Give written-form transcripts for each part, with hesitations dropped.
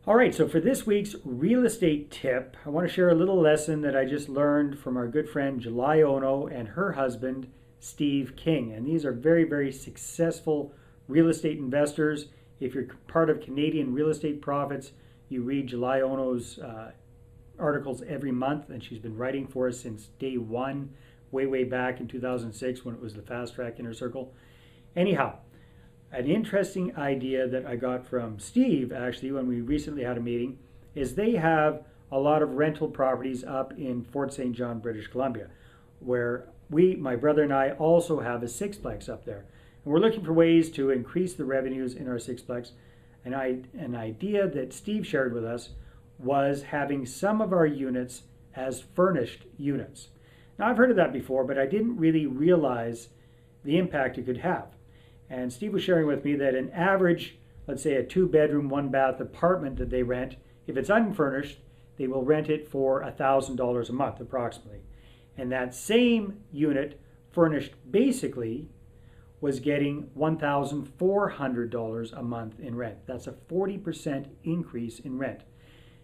All right, so for this week's real estate tip, I want to share a little lesson that I just learned from our good friend July Ono and her husband, Steve King. And these are very, very successful real estate investors. If you're part of Canadian Real Estate Profits, you read July Ono's articles every month, and she's been writing for us since day one, way back in 2006 when it was the Fast Track Inner Circle. Anyhow, an interesting idea that I got from Steve, actually, when we recently had a meeting, is they have a lot of rental properties up in Fort St. John, British Columbia, where my brother and I also have a sixplex up there. And we're looking for ways to increase the revenues in our sixplex. And an idea that Steve shared with us was having some of our units as furnished units. Now, I've heard of that before, but I didn't really realize the impact it could have. And Steve was sharing with me that an average, let's say a 2-bedroom, 1-bath apartment that they rent, if it's unfurnished, they will rent it for $1,000 a month approximately. And that same unit, furnished basically, was getting $1,400 a month in rent. That's a 40% increase in rent.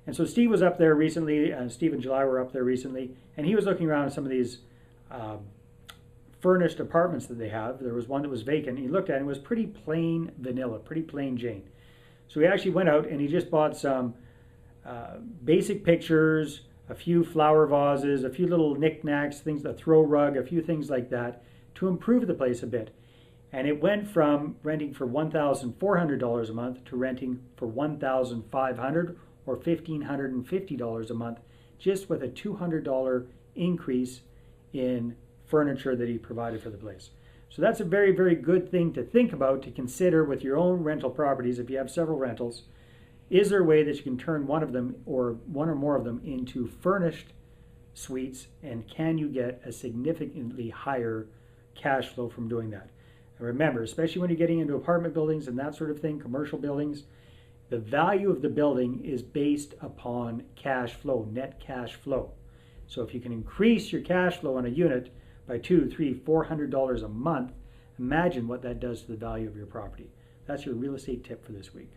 And so Steve was up there recently, Steve and July were up there recently, and he was looking around at some of these furnished apartments that they have. There was one that was vacant. He looked at it and it was pretty plain vanilla, pretty plain Jane. So he actually went out and he just bought some basic pictures, a few flower vases, a few little knickknacks, things, a throw rug, a few things like that to improve the place a bit. And it went from renting for $1,400 a month to renting for $1,500 or $1,550 a month, just with a $200 increase in furniture that he provided for the place. So that's a very, very good thing to think about, to consider with your own rental properties. If you have several rentals, is there a way that you can turn one of them or one or more of them into furnished suites, and can you get a significantly higher cash flow from doing that? And remember, especially when you're getting into apartment buildings and that sort of thing, commercial buildings, the value of the building is based upon cash flow, net cash flow. So if you can increase your cash flow on a unit by $200, $300, $400 a month, imagine what that does to the value of your property. That's your real estate tip for this week.